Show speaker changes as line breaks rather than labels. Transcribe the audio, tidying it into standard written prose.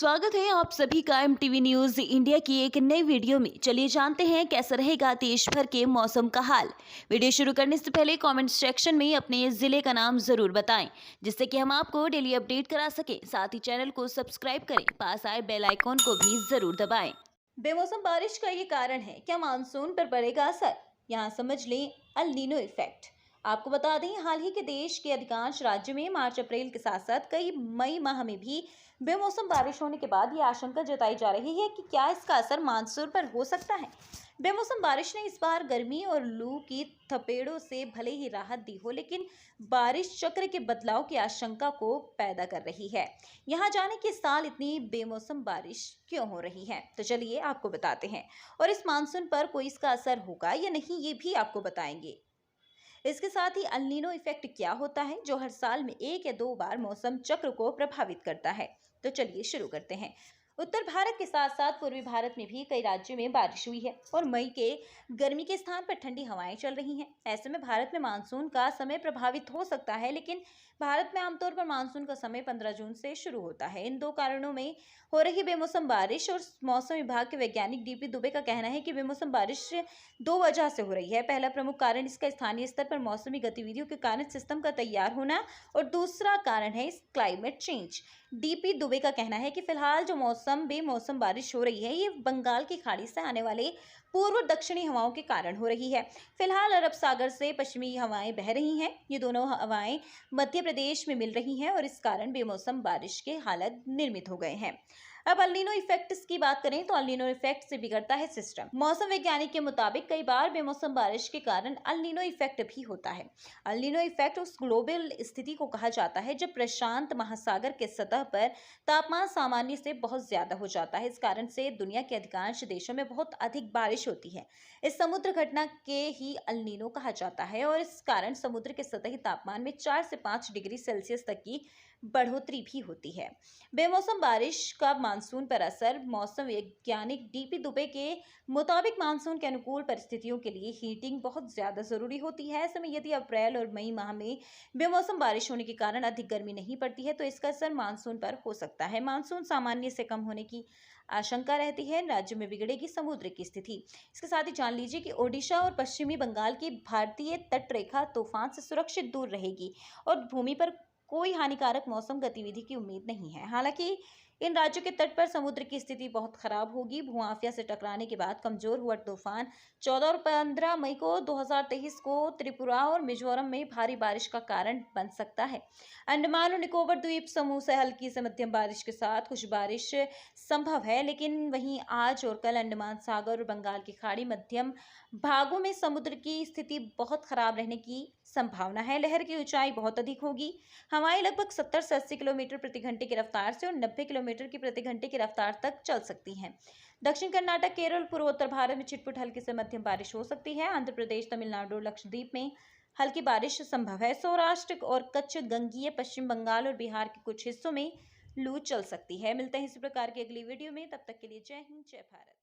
स्वागत है आप सभी का एमटीवी न्यूज इंडिया की एक नई वीडियो में। चलिए जानते हैं कैसा रहेगा देश भर के मौसम का हाल। वीडियो शुरू करने से पहले कमेंट सेक्शन में अपने जिले का नाम जरूर बताएं, जिससे कि हम आपको डेली अपडेट करा सकें। साथ ही चैनल को सब्सक्राइब करें, पास आए बेल आइकॉन को भी जरूर दबाएं। बेमौसम बारिश का ये कारण है, क्या मानसून पर पड़ेगा असर? यहाँ समझ लें अल नीनो इफेक्ट। आपको बता दें, हाल ही के देश के अधिकांश राज्यों में मार्च अप्रैल के साथ साथ कई मई माह में भी बेमौसम बारिश होने के बाद ये आशंका जताई जा रही है कि क्या इसका असर मानसून पर हो सकता है। बेमौसम बारिश ने इस बार गर्मी और लू की थपेड़ों से भले ही राहत दी हो, लेकिन बारिश चक्र के बदलाव की आशंका को पैदा कर रही है। यहाँ जाने कि इस साल इतनी बेमौसम बारिश क्यों हो रही है, तो चलिए आपको बताते हैं। और इस मानसून पर कोई इसका असर होगा या नहीं, ये भी आपको बताएंगे। इसके साथ ही अल नीनो इफेक्ट क्या होता है, जो हर साल में 1 या 2 बार मौसम चक्र को प्रभावित करता है। तो चलिए शुरू करते हैं। उत्तर भारत के साथ साथ पूर्वी भारत में भी कई राज्यों में बारिश हुई है और मई के गर्मी के स्थान पर ठंडी हवाएं चल रही हैं। ऐसे में भारत में मानसून का समय प्रभावित हो सकता है, लेकिन भारत में आमतौर पर मानसून का समय 15 जून से शुरू होता है। इन दो कारणों में हो रही बेमौसम बारिश और मौसम विभाग के वैज्ञानिक डीपी दुबे का कहना है कि बेमौसम बारिश 2 वजह से हो रही है। पहला प्रमुख कारण इसका स्थानीय स्तर पर मौसमी गतिविधियों के कारण सिस्टम का तैयार होना और दूसरा कारण है क्लाइमेट चेंज। डीपी दुबे का कहना है कि फिलहाल जो बेमौसम बारिश हो रही है, ये बंगाल की खाड़ी से आने वाले पूर्व दक्षिणी हवाओं के कारण हो रही है। फिलहाल अरब सागर से पश्चिमी हवाएं बह रही हैं। ये दोनों हवाएं मध्य प्रदेश में मिल रही हैं और इस कारण बेमौसम बारिश के हालात निर्मित हो गए हैं। अब अल नीनो इफेक्ट की बात करें तो अल नीनो इफेक्ट से बिगड़ता है सिस्टम। मौसम वैज्ञानिक के मुताबिक कई बार बेमौसम बारिश के कारण अल नीनो इफेक्ट भी होता है। अल नीनो इफेक्ट उस ग्लोबल स्थिति को कहा जाता है जब प्रशांत महासागर के सतह पर तापमान सामान्य से बहुत ज्यादा हो जाता है। इस कारण से दुनिया के अधिकांश देशों में बहुत अधिक बारिश होती है। इस समुद्र घटना के ही अल नीनो कहा जाता है और इस कारण समुद्र के सतही तापमान में 4 से 5 डिग्री सेल्सियस तक की बढ़ोतरी भी होती है। बेमौसम बारिश का मानसून पर असर। मौसम वैज्ञानिक डीपी दुबे के मुताबिक मानसून के अनुकूल परिस्थितियों के लिए हीटिंग बहुत ज्यादा जरूरी होती है। ऐसे में यदि अप्रैल और मई माह में बेमौसम बारिश होने के कारण अधिक गर्मी नहीं पड़ती है, तो इसका असर मानसून पर हो सकता है। मानसून सामान्य से कम होने की आशंका रहती है। राज्य में बिगड़ेगी समुद्र की स्थिति। इसके साथ ही जान लीजिए कि ओडिशा और पश्चिमी बंगाल की भारतीय तट रेखा तूफान से सुरक्षित दूर रहेगी और भूमि पर कोई हानिकारक मौसम गतिविधि की उम्मीद नहीं है। हालांकि इन राज्यों के तट पर समुद्र की स्थिति बहुत खराब होगी। भूमाफिया से टकराने के बाद कमजोर हुआ तूफान 14 और 15 मई को 2023 को त्रिपुरा और मिजोरम में भारी बारिश का कारण बन सकता है। अंडमान और निकोबार द्वीप समूह से हल्की से मध्यम बारिश के साथ कुछ बारिश संभव है, लेकिन वहीं आज और कल अंडमान सागर और बंगाल की खाड़ी मध्यम भागों में समुद्र की स्थिति बहुत खराब रहने की संभावना है। लहर की ऊंचाई बहुत अधिक होगी। हवाएं लगभग 70 से 80 किलोमीटर प्रति घंटे की रफ्तार से और 90 किलोमीटर की प्रति घंटे की रफ्तार तक चल सकती हैं। दक्षिण कर्नाटक, केरल, पूर्वोत्तर भारत में छिटपुट हल्की से मध्यम बारिश हो सकती है। आंध्र प्रदेश, तमिलनाडु और लक्षद्वीप में हल्की बारिश संभव है। सौराष्ट्र और कच्छ, गंगीय पश्चिम बंगाल और बिहार के कुछ हिस्सों में लू चल सकती है। मिलते हैं इसी प्रकार की अगली वीडियो में, तब तक के लिए जय हिंद, जय भारत।